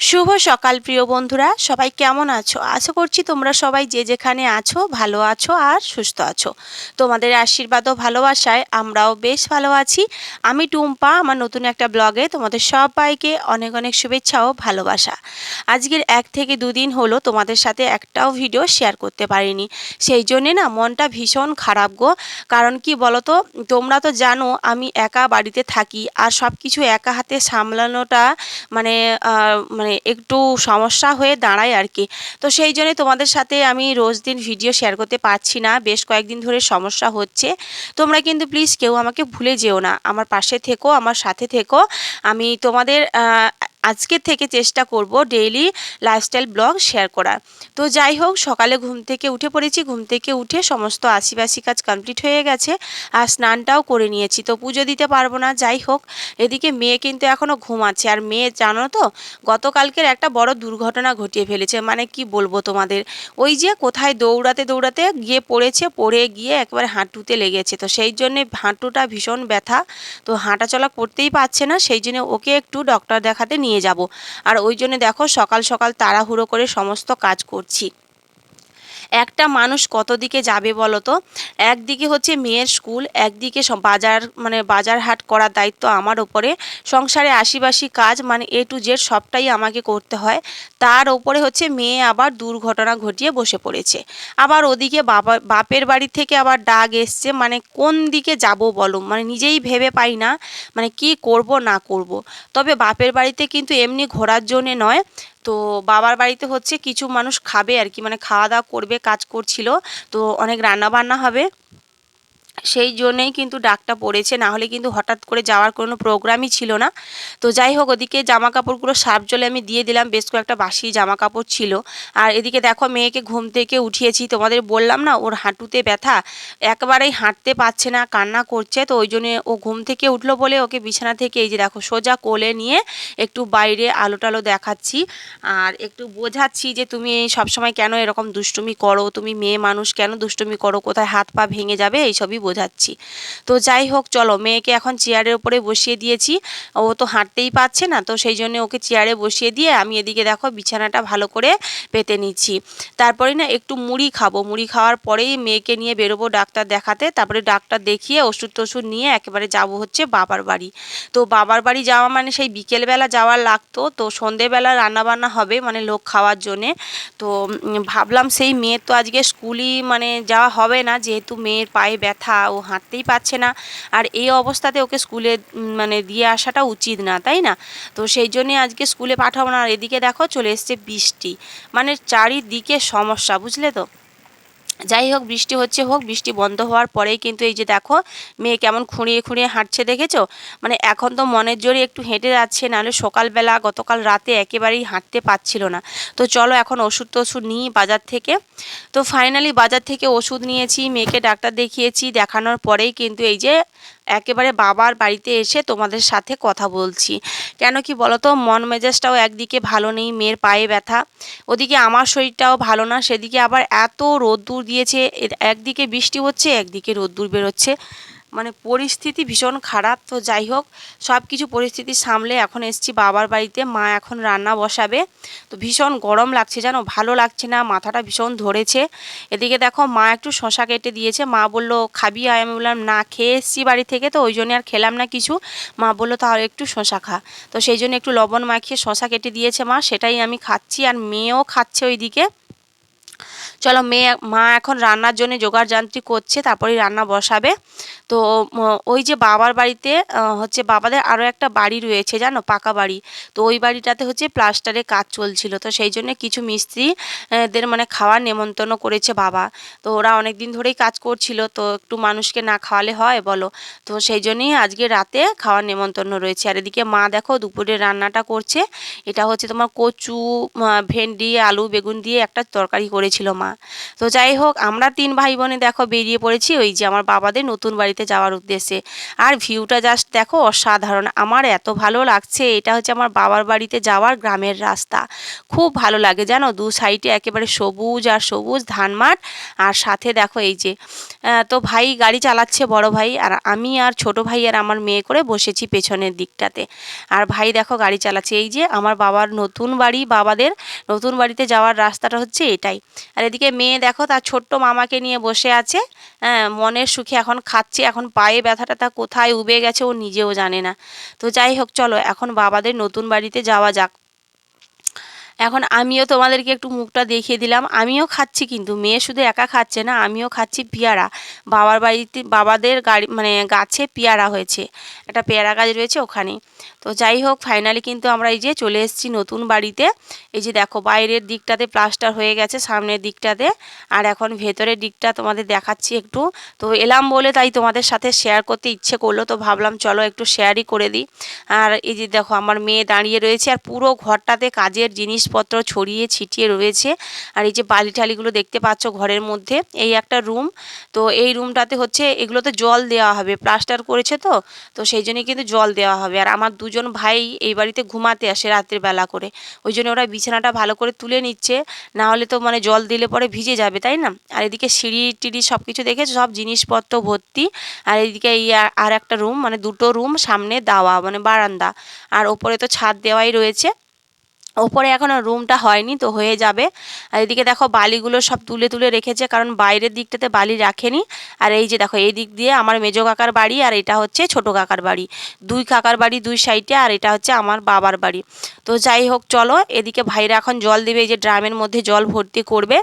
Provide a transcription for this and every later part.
শুভ সকাল প্রিয় বন্ধুরা, সবাই কেমন আছো? আশা করছি তোমরা সবাই যে যেখানে আছো ভালো আছো আর সুস্থ আছো। তোমাদের আশীর্বাদ ও ভালোবাসায় আমরাও বেশ ভালো আছি। আমি টুম্পা, আমার নতুন একটা ব্লগে তোমাদের সবাইকে অনেক অনেক শুভেচ্ছা ও ভালোবাসা। আজকের 1 থেকে 2 দিন হলো তোমাদের সাথে একটাও ভিডিও শেয়ার করতে পারিনি, সেই জন্যে না মনটা ভীষণ খারাপ গো। কারণ কি বলো তো, তোমরা তো জানো আমি একা বাড়িতে থাকি আর সব কিছু একা হাতে সামলানোটা মানে মানে একটু সমস্যা হয়ে দাঁড়ায় আর কি। তো সেই জন্যই তোমাদের সাথে আমি রোজ দিন ভিডিও শেয়ার করতে পারছি না, বেশ কয়েকদিন ধরে সমস্যা হচ্ছে। তোমরা কিন্তু প্লিজ কেউ আমাকে ভুলে যেও না, আমার পাশে থেকো, আমার সাথে থেকো। আমি তোমাদের আজকের থেকে চেষ্টা করব ডেইলি লাইফস্টাইল ব্লগ শেয়ার করার। তো যাই হোক, সকালে ঘুম থেকে উঠে পড়েছি, ঘুম থেকে উঠে সমস্ত আশিবাসি কাজ কমপ্লিট হয়ে গেছে আর স্নানটাও করে নিয়েছি। তো পুজো দিতে পারবো না, যাই হোক। এদিকে মেয়ে কিন্তু এখনও ঘুমাচ্ছে, আর মেয়ে জানো তো গতকালকের একটা বড় দুর্ঘটনা ঘটিয়ে ফেলেছে। মানে কি বলবো তোমাদের, ওই যে কোথায় দৌড়াতে দৌড়াতে গিয়ে পড়েছে, পড়ে গিয়ে একবারে হাঁটুতে লেগেছে। তো সেই জন্যে হাঁটুটা ভীষণ ব্যথা, তো হাঁটাচলা করতেই পারছে না, সেই জন্য ওকে একটু ডক্টর দেখাতে নিয়ে যাব। আর ওই জন্য দেখো সকাল সকাল তাড়াহুড়ো করে সমস্ত কাজ করছি। একটা মানুষ কত দিকে যাবে বলো তো? একদিকে হচ্ছে মেয়ের স্কুল, একদিকে বাজার, মানে বাজার হাট করার দায়িত্ব আমার ওপরে। সংসারে আশিবাসি কাজ মানে A to Z সবটাই আমাকে করতে হয়। তার ওপরে হচ্ছে মেয়ে আবার দুর্ঘটনা ঘটিয়ে বসে পড়েছে। আবার ওদিকে বাপের বাড়ি থেকে আবার ডাক এসছে, মানে কোন দিকে যাব বলো, মানে নিজেই ভেবে পাই না মানে কি করব না করব। তবে বাপের বাড়িতে কিন্তু এমনি ঘোরার জন্যে নয়, তো বাবার বাড়িতে হচ্ছে কিছু মানুষ খাবে আর কি, মানে খাওয়া দাওয়া করবে, কাজ করছিল, তো অনেক রান্না বান্না হবে, সেই জন্যেই কিন্তু ডাকটা পড়েছে, না হলে কিন্তু হঠাৎ করে যাওয়ার কোনো প্রোগ্রামই ছিল না। তো যাই হোক, ওদিকে জামা কাপড়গুলো সার্ফ জলে আমি দিয়ে দিলাম, বেশ কয়েকটা বাসি জামা কাপড় ছিল। আর এদিকে দেখো মেয়েকে ঘুম থেকে উঠিয়েছি, তোমাদের বললাম না ওর হাঁটুতে ব্যথা, একবারেই হাঁটতে পারছে না, কান্না করছে। তো ওই জন্যে ও ঘুম থেকে উঠলো বলে ওকে বিছানা থেকে এই যে দেখো সোজা কোলে নিয়ে একটু বাইরে আলো টালো দেখাচ্ছি আর একটু বোঝাচ্ছি যে তুমি সবসময় কেন এরকম দুষ্টুমি করো, তুমি মেয়ে মানুষ কেন দুষ্টুমি করো, কোথায় হাত পা ভেঙে যাবে, এইসবই বোঝাচ্ছি। তো যাই হোক, চলো মেয়েকে এখন চেয়ারের উপরে বসিয়ে দিয়েছি। ও তো হাঁটতেই পারছে না, তো সেই জন্য ওকে চেয়ারে বসিয়ে দিয়ে আমি এদিকে দেখো বিছানাটা ভালো করে পেতে নিচ্ছি। তারপরে না একটু মুড়ি খাবো, মুড়ি খাওয়ার পরেই মেয়েকে নিয়ে বেরোবো ডাক্তার দেখাতে। তারপরে ডাক্তার দেখিয়ে ওষুধ টষুধ নিয়ে একেবারে যাব হচ্ছে বাবার বাড়ি। তো বাবার বাড়ি যাওয়া মানে সেই বিকেলবেলা যাওয়ার লাগতো, তো সন্ধেবেলা রান্নাবান্না হবে মানে লোক খাওয়ার জন্যে। তো ভাবলাম সেই মেয়ের তো আজকে স্কুলই মানে যাওয়া হবে না, যেহেতু মেয়ের পায়ে ব্যথা, ও হাঁটতেই পারছে না। আর এই অবস্থাতে ওকে স্কুলে মানে দিয়ে আসাটা উচিত না, তাই না? তো সেই জন্যে আজকে স্কুলে পাঠাবো না। আর এদিকে দেখো চলে এসছে বৃষ্টি, মানে চারিদিকে সমস্যা, বুঝলে তো। যাই হোক, বৃষ্টি হচ্ছে হোক, বৃষ্টি বন্ধ হওয়ার পরেই কিন্তু এই যে দেখো মেয়ে কেমন খুঁড়িয়ে খুঁড়িয়ে হাঁটছে, দেখেছো? মানে এখন তো মনের জোরে একটু হেঁটে যাচ্ছে, নাহলে সকালবেলা গতকাল রাতে একেবারেই হাঁটতে পারছিল না। তো চলো এখন ওষুধ টষুধ নিই বাজার থেকে। তো ফাইনালি বাজার থেকে ওষুধ নিয়েছি, মেয়েকে ডাক্তার দেখিয়েছি, দেখানোর পরেই কিন্তু এই যে একেবারে বাবার বাড়িতে এসে তোমাদের সাথে কথা বলছি। কেন কি বলো তো, মন মেজাজটাও একদিকে ভালো নেই, মেয়ের পায়ে ব্যথা, ওদিকে আমার শরীরটাও ভালো না, সেদিকে আবার এত রোদ্দুর দিয়েছে, একদিকে বৃষ্টি হচ্ছে একদিকে রোদ্দুর বেরোচ্ছে, মানে পরিস্থিতি ভীষণ খারাপ। তো যাই হোক, সব কিছু পরিস্থিতি সামলে এখন এসছি বাবার বাড়িতে, মা এখন রান্না বসাবে। তো ভীষণ গরম লাগছে জানো, ভালো লাগছে না, মাথাটা ভীষণ ধরেছে। এদিকে দেখো মা একটু শশা কেটে দিয়েছে, মা বলল খাবি আয়, আমি বললাম না, খেয়ে এসছি বাড়ি থেকে, তো ওই জন্য আর খেলাম না কিছু। মা বললো তাহলে একটু শশা খা। তো সেই জন্য একটু লবণ মাখিয়ে শশা কেটে দিয়েছে মা, সেটাই আমি খাচ্ছি, আর মেয়েও খাচ্ছে ওইদিকে। চলো মা এখন রান্নার জন্য জোগাড় যন্ত্রী করছে, তারপরেই রান্না বসাবে। তো ওই যে বাবার বাড়িতে হচ্ছে বাবাদের আরও একটা বাড়ি রয়েছে জানো, পাকা বাড়ি। তো ওই বাড়িটাতে হচ্ছে প্লাস্টারের কাজ চলছিল, তো সেই জন্য কিছু মিস্ত্রি দের মানে খাওয়ার নেমন্তন্ন করেছে বাবা। তো ওরা অনেক দিন ধরেই কাজ করছিল, তো একটু মানুষকে না খাওয়ালে হয় বলো। তো সেই জন্যই আজকে রাতে খাওয়ার নেমন্তন্ন রয়েছে। আর এদিকে মা দেখো দুপুরের রান্নাটা করছে। এটা হচ্ছে তোমার কচু, ভেন্ডি, আলু, বেগুন দিয়ে একটা তরকারি করেছিল মা। তো যাই হোক আমরা 3 ভাই বোনে দেখো বেরিয়ে পড়েছি ওই যে আমার বাবাদের নতুন বাড়িতে যাওয়ার উদ্দেশ্যে। আর ভিউটা জাস্ট দেখো অসাধারণ, আমার এত ভালো লাগছে। এটা হচ্ছে আমার বাবার বাড়িতে যাওয়ার গ্রামের রাস্তা, খুব ভালো লাগে জানো, দু সাইডে একেবারে সবুজ আর সবুজ ধান মাঠ, আর সাথে দেখো এই যে তো ভাই গাড়ি চালাচ্ছে বড় ভাই, আর আমি আর ছোট ভাই আর আমার মেয়ে করে বসেছি পেছনের দিকটাতে। আর ভাই দেখো গাড়ি চালাচ্ছে। এই যে আমার বাবার নতুন বাড়ি, বাবাদের নতুন বাড়িতে যাওয়ার রাস্তাটা হচ্ছে এটাই। আর এদিকে মেয়ে দেখো তার ছোট্ট মামাকে নিয়ে বসে আছে, হ্যাঁ মনের সুখে এখন খাচ্ছে। এখন পায়ে ব্যথাটা কোথায় উবে গেছে ও নিজেও জানে না। তো যাই হোক চলো এখন বাবাদের নতুন বাড়িতে যাওয়া যাক। এখন আমিও তোমাদেরকে একটু মুখটা দেখিয়ে দিলাম, আমিও খাচ্ছি, কিন্তু মেয়ে শুধু একা খাচ্ছে না, আমিও খাচ্ছি পেয়ারা। বাবার বাড়িতে বাবাদের গাড়ি মানে গাছে পেয়ারা হয়েছে, একটা পেয়ারা গাছ রয়েছে ওখানে। তো যাই হোক ফাইনালি কিন্তু আমরা এই যে চলে এসেছি নতুন বাড়িতে। এই যে দেখো বাইরের দিকটাতে প্লাস্টার হয়ে গেছে, সামনের দিকটাতে, আর এখন ভেতরের দিকটা তোমাদের দেখাচ্ছি একটু। তো এলাম বলে তাই তোমাদের সাথে শেয়ার করতে ইচ্ছে করলো, তো ভাবলাম চলো একটু শেয়ারই করে দিই। আর এই যে দেখো আমার মেয়ে দাঁড়িয়ে রয়েছে, আর পুরো ঘরটাতে কাজের জিনিসপত্র ছড়িয়ে ছিটিয়ে রয়েছে। আর এই যে বালি টালিগুলো দেখতে পাচ্ছ ঘরের মধ্যে, এই একটা রুম। তো এই রুমটাতে হচ্ছে এগুলোতে জল দেওয়া হবে, প্লাস্টার করেছে তো, তো সেই জন্যই কিন্তু জল দেওয়া হবে। আর আমার দুজন ভাই এই বাড়িতে ঘুমাতে আসে রাত্রের বেলা করে, ওই জন্য ওরা বিছানাটা ভালো করে তুলে নিচ্ছে, না হলে তো মানে জল দিলে পরে ভিজে যাবে তাই না। আর এদিকে সিঁড়ি টিড়ি সব কিছু দেখেছো, সব জিনিসপত্র ভর্তি। আর এইদিকে এই আর একটা রুম, মানে দুটো রুম, সামনে দাওয়া মানে বারান্দা, আর ওপরে তো ছাদ দেওয়াই রয়েছে। ওপরে এখনও রুমটা হয়নি, তো হয়ে যাবে। আর এদিকে দেখো বালিগুলো সব তুলে তুলে রেখেছে, কারণ বাইরের দিকটাতে বালি রাখেনি। আর এই যে দেখো এই দিক দিয়ে আমার মেজো কাকার বাড়ি, আর এটা হচ্ছে ছোট কাকার বাড়ি, দুই কাকার বাড়ি দুই সাইডে, আর এটা হচ্ছে আমার বাবার বাড়ি। তো যাই হোক চলো এদিকে ভাইরা এখন জল দিবে, এই যে ড্রামের মধ্যে জল ভর্তি করবে।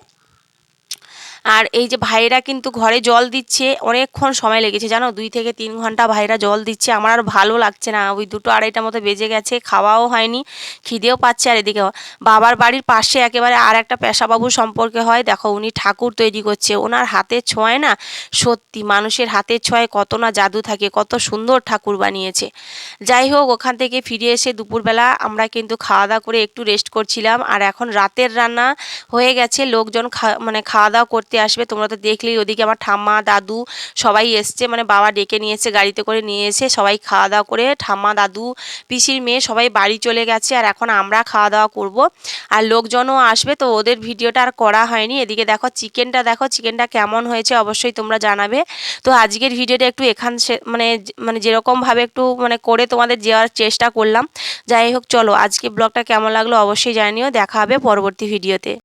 আর এই যে ভাইরা কিন্তু ঘরে জল দিচ্ছে, অনেকক্ষণ সময় লেগেছে জানো, 2 থেকে 3 ঘন্টা ভাইরা জল দিচ্ছে। আমার আর ভালো লাগছে না, ওই 2-2:30টার মতো বেজে গেছে, খাওয়াও হয়নি, খিদেও পাচ্ছে। আর এদিকে বাবার বাড়ির পাশে একেবারে আর একটা পেশাবাবু সম্পর্কে হয়, দেখো উনি ঠাকুর তৈরি করছে, ওনার হাতের ছোঁয়ায় না, সত্যি মানুষের হাতের ছোঁয়ায় কত না জাদু থাকে, কত সুন্দর ঠাকুর বানিয়েছে। যাই হোক ওখান থেকে ফিরে এসে দুপুরবেলা আমরা কিন্তু খাওয়া দাওয়া করে একটু রেস্ট করছিলাম। আর এখন রাতের রান্না হয়ে গেছে, লোকজন মানে খাওয়া দাওয়া করতে আসবে, তোমরা তো দেখলেই ওদিকে আমার ঠাম্মা দাদু সবাই এসছে, মানে বাবা ডেকে নিয়েছে, গাড়িতে করে নিয়ে এসে সবাই খাওয়া দাওয়া করে, ঠাম্মা দাদু পিসির মেয়ে সবাই বাড়ি চলে গেছে। আর এখন আমরা খাওয়া দাওয়া করব, আর লোকজনও আসবে, তো ওদের ভিডিওটা আর করা হয়নি। এদিকে দেখো চিকেনটা, দেখো চিকেনটা কেমন হয়েছে অবশ্যই তোমরা জানাবে। তো আজকের ভিডিওটা একটু মানে মানে যেরকমভাবে একটু মানে করে তোমাদের দেওয়ার চেষ্টা করলাম। যাই হোক চলো আজকে ব্লগটা কেমন লাগলো অবশ্যই জানিও, দেখা হবে পরবর্তী ভিডিওতে।